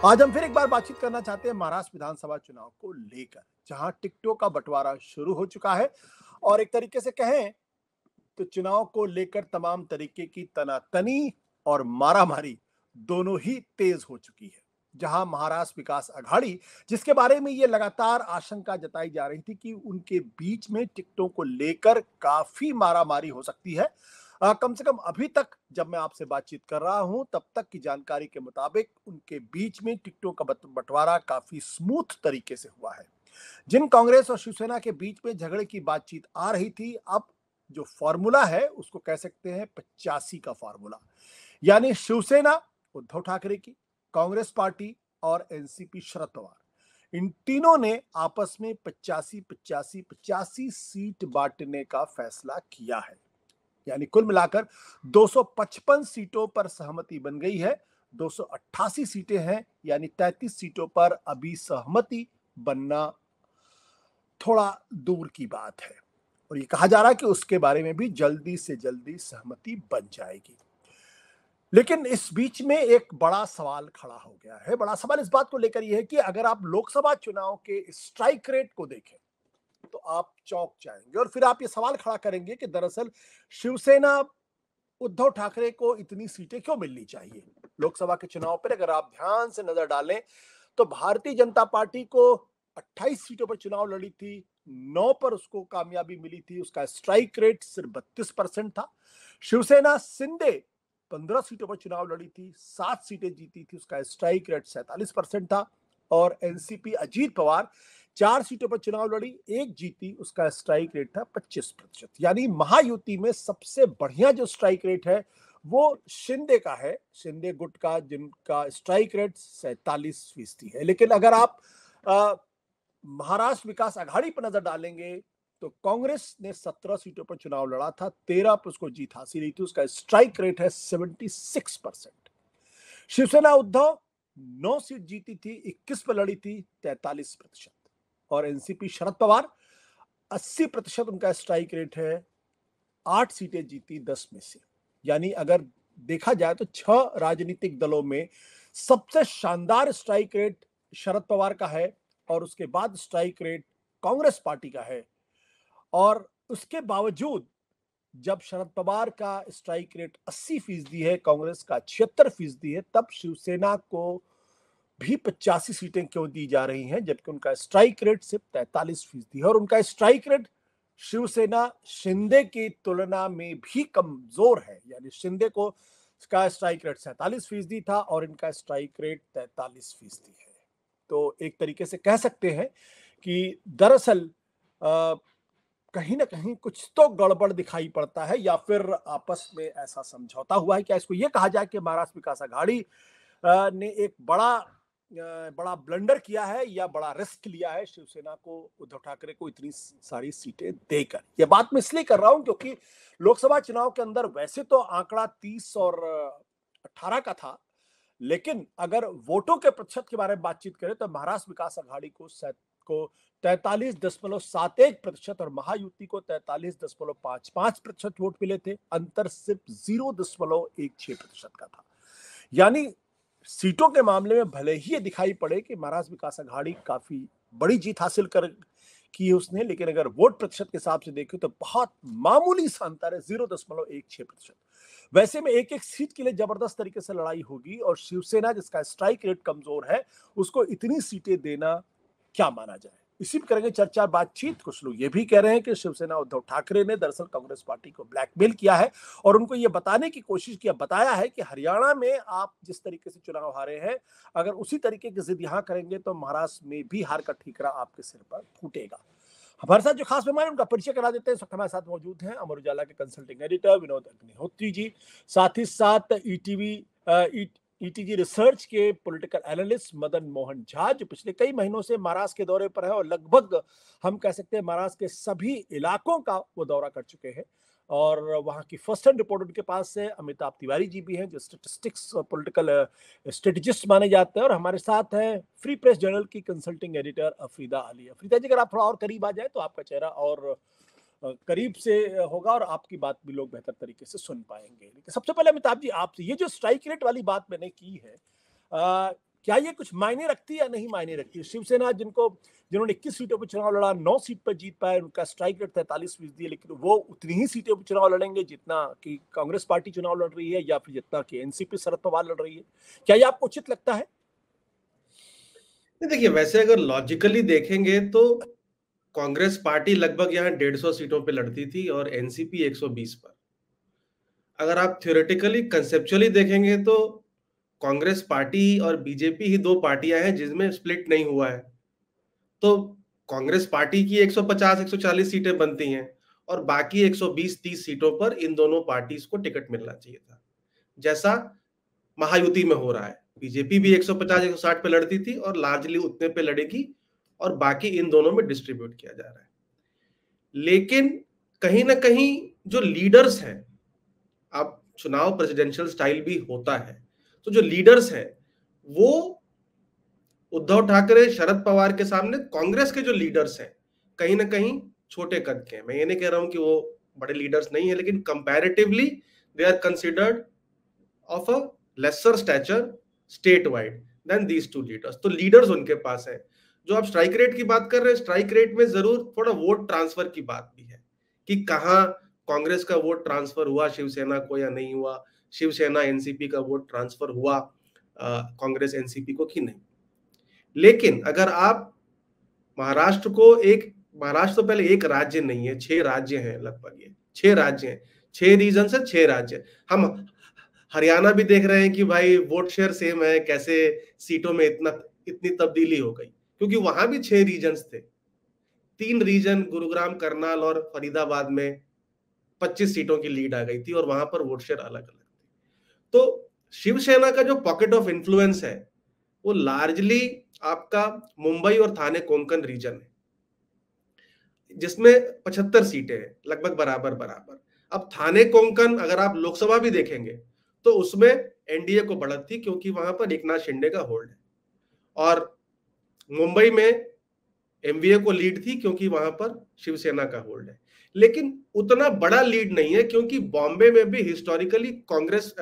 आज हम फिर एक बार बातचीत करना चाहते हैं महाराष्ट्र विधानसभा चुनाव को लेकर, जहां टिकटों का बंटवारा शुरू हो चुका है और एक तरीके से कहें तो चुनाव को लेकर तमाम तरीके की तनातनी और मारामारी दोनों ही तेज हो चुकी है। जहां महाराष्ट्र विकास अघाड़ी, जिसके बारे में ये लगातार आशंका जताई जा रही थी कि उनके बीच में टिकटों को लेकर काफी मारामारी हो सकती है, कम से कम अभी तक जब मैं आपसे बातचीत कर रहा हूं तब तक की जानकारी के मुताबिक उनके बीच में टिकटों का बंटवारा काफी स्मूथ तरीके से हुआ है। जिन कांग्रेस और शिवसेना के बीच में झगड़े की बातचीत आ रही थी, अब जो फॉर्मूला है उसको कह सकते हैं 85 का फॉर्मूला। यानी शिवसेना उद्धव ठाकरे की, कांग्रेस पार्टी और एनसीपी शरद पवार, इन तीनों ने आपस में 85 सीट बांटने का फैसला किया है। यानी कुल मिलाकर 255 सीटों पर सहमति बन गई है। 288 सीटें हैं, यानी 33 सीटों पर अभी सहमति बनना थोड़ा दूर की बात है और ये कहा जा रहा है कि उसके बारे में भी जल्दी से जल्दी सहमति बन जाएगी। लेकिन इस बीच में एक बड़ा सवाल खड़ा हो गया है। बड़ा सवाल इस बात को लेकर यह है कि अगर आप लोकसभा चुनाव के स्ट्राइक रेट को देखें तो आप चौंक जाएंगे और फिर आप ये सवाल खड़ा करेंगे कि दरअसल शिवसेना उद्धव ठाकरे को इतनी सीटें क्यों मिलनी चाहिए। लोकसभा के चुनाव पर अगर आप ध्यान से नजर डालें तो भारतीय जनता पार्टी को 28 सीटों पर चुनाव लड़ी थी, 9 पर उसको कामयाबी मिली थी, उसका स्ट्राइक रेट सिर्फ 32% था। शिवसेना शिंदे 15 सीटों पर चुनाव लड़ी थी, 7 सीटें जीती थी, उसका स्ट्राइक रेट 47% था। और एनसीपी अजीत पवार 4 सीटों पर चुनाव लड़ी, 1 जीती, उसका स्ट्राइक रेट था 25%। यानी महायुति में सबसे बढ़िया जो स्ट्राइक रेट है वो शिंदे का है, शिंदे गुट का, जिनका स्ट्राइक रेट 47% है। लेकिन अगर आप महाराष्ट्र विकास अघाड़ी पर नजर डालेंगे तो कांग्रेस ने 17 सीटों पर चुनाव लड़ा था, 13 पर उसको जीत हासिल हुई थी, उसका स्ट्राइक रेट है 76%। शिवसेना उद्धव 9 सीट जीती थी, 21 पर लड़ी थी, 43%। और एनसीपी शरद पवार 80% उनका स्ट्राइक रेट है, 8 सीटें जीती 10 में से। यानी अगर देखा जाए तो 6 राजनीतिक दलों में सबसे शानदार स्ट्राइक रेट शरद पवार का है और उसके बाद स्ट्राइक रेट कांग्रेस पार्टी का है। और उसके बावजूद जब शरद पवार का स्ट्राइक रेट 80% है, कांग्रेस का 76% है, तब शिवसेना को भी 85 सीटें क्यों दी जा रही हैं, जबकि उनका स्ट्राइक रेट सिर्फ 43% है। और उनका स्ट्राइक रेट शिवसेना शिंदे की तुलना में भी कमजोर है। यानी शिंदे को इसका स्ट्राइक रेट 47% था और इनका स्ट्राइक रेट 43% है। तो एक तरीके से कह सकते हैं कि दरअसल कहीं ना कहीं कुछ तो गड़बड़ दिखाई पड़ता है, या फिर आपस में ऐसा समझौता हुआ है। क्या इसको यह कहा जाए कि महाराष्ट्र विकास अघाड़ी ने एक बड़ा ब्लंडर किया है या बड़ा रिस्क लिया है शिवसेना को, उद्धव ठाकरे को इतनी सारी सीटें देकर। यह बात मैं इसलिए कर रहा हूं क्योंकि लोकसभा चुनाव के अंदर वैसे तो आंकड़ा 30 और 18 का था, लेकिन अगर वोटों के प्रतिशत के बारे में बातचीत करें तो महाराष्ट्र विकास अघाड़ी को 43.71% और महायुति को 43.55% वोट मिले थे। अंतर सिर्फ 0.16% का था। यानी सीटों के मामले में भले ही ये दिखाई पड़े कि महाराष्ट्र विकास अघाड़ी काफी बड़ी जीत हासिल कर की है उसने, लेकिन अगर वोट प्रतिशत के हिसाब से देखें तो बहुत मामूली सा अंतर है, 0.16%। वैसे में एक एक सीट के लिए जबरदस्त तरीके से लड़ाई होगी और शिवसेना जिसका स्ट्राइक रेट कमजोर है उसको इतनी सीटें देना क्या माना जाए, इसी पर करेंगे चर्चा बातचीत। कुछ लोग ये भी कह रहे हैं कि शिवसेना उद्धव ठाकरे ने दरअसल कांग्रेस पार्टी को ब्लैकमेल किया है और उनको ये बताने की कोशिश किया, बताया है कि हरियाणा में आप जिस तरीके से चुनाव हारे हैं, अगर उसी तरीके की जिद यहां करेंगे तो महाराष्ट्र में भी हार का ठीकरा आपके सिर पर फूटेगा। हमारे साथ जो खास मेहमान है उनका परिचय करा देते हैं। इस वक्त हमारे साथ मौजूद हैं अमर उजाला के कंसल्टिंग एडिटर विनोद अग्निहोत्री जी, साथ ही साथ ईटीजी रिसर्च के पॉलिटिकल एनालिस्ट मदन मोहन झा, जो पिछले कई महीनों से महाराष्ट्र के दौरे पर है और लगभग हम कह सकते हैं महाराष्ट्र के सभी इलाकों का वो दौरा कर चुके हैं और वहां की फर्स्ट हैंड रिपोर्ट उनके पास है। अमिताभ तिवारी जी भी हैं जो स्टेटिस्टिक्स और पॉलिटिकल स्ट्रेटेजिस्ट माने जाते हैं, और हमारे साथ हैं फ्री प्रेस जर्नल की कंसल्टिंग एडिटर अफरीदा अली। अफरीदा जी, अगर आप थोड़ा और करीब आ जाए तो आपका चेहरा और करीब से होगा और आपकी बात भी लोग बेहतर तरीके से सुन पाएंगे। लेकिन सबसे पहले अमिताभ जी आपसे, ये जो स्ट्राइक रेट वाली बात मैंने की है, क्या ये कुछ मायने रखती है या नहीं मायने रखती है? शिवसेना जिन्होंने 21 सीटों पर चुनाव लड़ा, 9 सीट पर जीत पाए, उनका स्ट्राइक रेट 43% है, लेकिन वो उतनी ही सीटों पर चुनाव लड़ेंगे जितना कि कांग्रेस पार्टी चुनाव लड़ रही है या फिर जितना कि एनसीपी शरद पवार लड़ रही है। क्या ये आपको उचित लगता है? देखिए, वैसे अगर लॉजिकली देखेंगे तो कांग्रेस पार्टी लगभग यहाँ 150 सीटों पे लड़ती थी और एनसीपी 120 पर। अगर आप थ्योरेटिकली कंसेप्चुअली देखेंगे तो कांग्रेस पार्टी और बीजेपी ही दो पार्टियां हैं जिसमें स्प्लिट नहीं हुआ है। तो कांग्रेस पार्टी की 150-140 सीटें बनती हैं और बाकी 120-30 सीटों पर इन दोनों पार्टीज को टिकट मिलना चाहिए था, जैसा महायुति में हो रहा है। बीजेपी भी 150-160 पे लड़ती थी और लार्जली उतने पे लड़ेगी और बाकी इन दोनों में डिस्ट्रीब्यूट किया जा रहा है। लेकिन कहीं ना कहीं जो लीडर्स हैं, अब चुनाव प्रेसिडेंशियल स्टाइल भी होता है, तो जो लीडर्स हैं वो उद्धव ठाकरे, शरद पवार के सामने कांग्रेस के जो लीडर्स हैं कहीं ना कहीं छोटे कद के हैं। मैं ये नहीं कह रहा हूं कि वो बड़े लीडर्स नहीं है, लेकिन comparatively they are considered of a lesser stature state wide than these two leaders. तो लीडर्स उनके पास है। जो आप स्ट्राइक रेट की बात कर रहे हैं, स्ट्राइक रेट में जरूर थोड़ा वोट ट्रांसफर की बात भी है कि कहां कांग्रेस का वोट ट्रांसफर हुआ शिवसेना को या नहीं हुआ, शिवसेना एनसीपी का वोट ट्रांसफर हुआ कांग्रेस एनसीपी को कि नहीं। लेकिन अगर आप महाराष्ट्र तो पहले एक राज्य नहीं है, 6 राज्य हैं लगभग, ये 6 राज्य हैं, 6 रीजन से 6 राज्य। हम हरियाणा भी देख रहे हैं कि भाई वोट शेयर सेम है, कैसे सीटों में इतनी तब्दीली हो गई, क्योंकि वहां भी 6 रीजन्स थे। 3 रीजन गुरुग्राम, करनाल और फरीदाबाद में 25 सीटों की लीड आ गई थी और वहां पर वोट शेयर अलग अलग थी। तो शिवसेना का जो पॉकेट ऑफ इन्फ्लुएंस है वो लार्जली आपका मुंबई और थाने कोंकण रीजन है, जिसमें 75 सीटें हैं, लगभग बराबर बराबर। अब थाने कोंकण अगर आप लोकसभा भी देखेंगे तो उसमें एनडीए को बढ़त थी, क्योंकि वहां पर एकनाथ शिंदे का होल्ड है, और मुंबई में एमवीए को लीड थी क्योंकि वहां पर शिवसेना का होल्ड है। लेकिन उतना बड़ा लीड नहीं है, क्योंकि बॉम्बे में भी हिस्टोरिकली कांग्रेस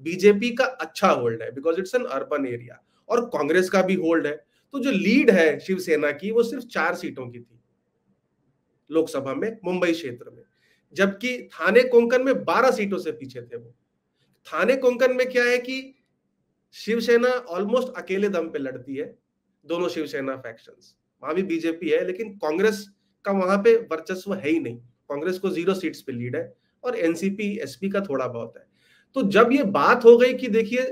बीजेपी का अच्छा होल्ड है, because it's an urban area, और कांग्रेस का भी होल्ड है। तो जो लीड है शिवसेना की वो सिर्फ 4 सीटों की थी लोकसभा में मुंबई क्षेत्र में, जबकि थाने कोंकण में 12 सीटों से पीछे थे वो। थाने कोंकण में क्या है कि शिवसेना ऑलमोस्ट अकेले दम पे लड़ती है, दोनों शिवसेना फैक्शंस। वहां भी बीजेपी है, लेकिन कांग्रेस का वहां पे वर्चस्व है ही नहीं। कांग्रेस को 0 सीट्स पे लीड है और एनसीपी एसपी का थोड़ा बहुत है। तो जब ये बात हो गई कि देखिए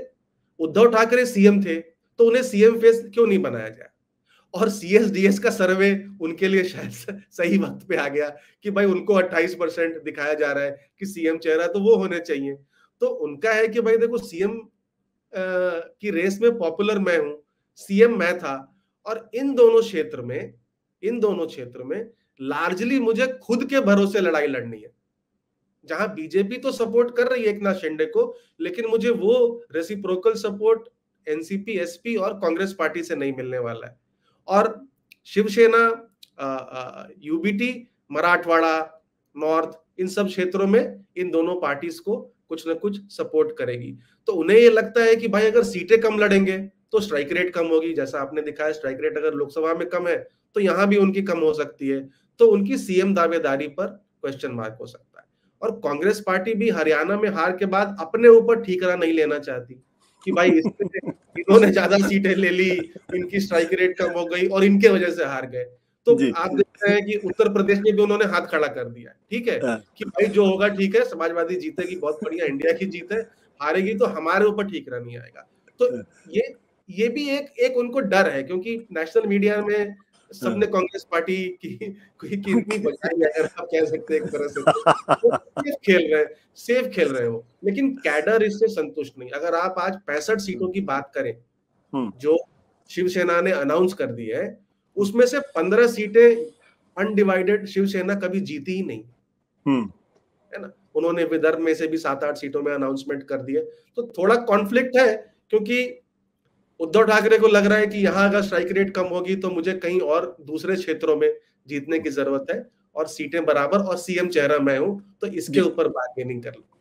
उद्धव ठाकरे सीएम थे तो उन्हें सीएम फेस क्यों नहीं बनाया जाए, और सीएसडीएस का सर्वे उनके लिए शायद सही वक्त पे आ गया कि भाई उनको 28% दिखाया जा रहा है कि सीएम चेहरा तो वो होने चाहिए। तो उनका है कि भाई देखो, सीएम की रेस में पॉपुलर मैं हूं, सीएम मैं था, और इन दोनों क्षेत्र में लार्जली मुझे खुद के भरोसे लड़ाई लड़नी है। जहां बीजेपी तो सपोर्ट कर रही है एकनाथ शिंदे को, लेकिन मुझे वो रेसिप्रोकल सपोर्ट एनसीपी, एसपी और कांग्रेस पार्टी से नहीं मिलने वाला है। और शिवसेना यूबीटी, मराठवाड़ा, नॉर्थ, इन सब क्षेत्रों में इन दोनों पार्टीज को कुछ ना कुछ सपोर्ट करेगी। तो उन्हें ये लगता है कि भाई अगर सीटें कम लड़ेंगे तो स्ट्राइक रेट कम होगी, जैसा आपने दिखाया स्ट्राइक रेट अगर लोकसभा में कम है तो यहां भी उनकी कम हो सकती है, तो उनकी सीएम दावेदारी पर क्वेश्चन मार्क हो सकता है। और कांग्रेस पार्टी भी हरियाणा में हार के बाद अपने ऊपर ठीकरा नहीं लेना चाहती कि भाई इन्होंने ज्यादा सीटें ले ली, इनकी स्ट्राइक रेट कम हो गई और इनके वजह से हार गए। तो आप देख रहे हैं कि उत्तर प्रदेश में भी उन्होंने हाथ खड़ा कर दिया, ठीक है कि भाई जो होगा ठीक है, समाजवादी जीतेगी, बहुत बढ़िया, इंडिया की जीत है, हारेगी तो हमारे ऊपर ठीकरा नहीं आएगा। तो ये भी एक उनको डर है, क्योंकि नेशनल मीडिया में सबने कांग्रेस पार्टी की इतनी बचाई, अगर आप कह सकते हैं एक तरह से, तो सेफ खेल रहे हो, लेकिन कैडर इससे संतुष्ट नहीं। अगर आप आज 65 सीटों की बात करें जो शिवसेना ने अनाउंस कर दी है, उसमें से 15 सीटें अनडिवाइडेड शिवसेना कभी जीती ही नहीं है ना। उन्होंने विदर्भ में से भी 7-8 सीटों में अनाउंसमेंट कर दिए। तो थोड़ा कॉन्फ्लिक्ट है, क्योंकि उद्धव ठाकरे को लग रहा है कि यहां अगर स्ट्राइक रेट कम होगी तो मुझे कहीं और दूसरे क्षेत्रों में जीतने की जरूरत है, और सीटें बराबर, और सीएम चेहरा मैं हूं, तो इसके ऊपर बार्गेनिंग कर लो।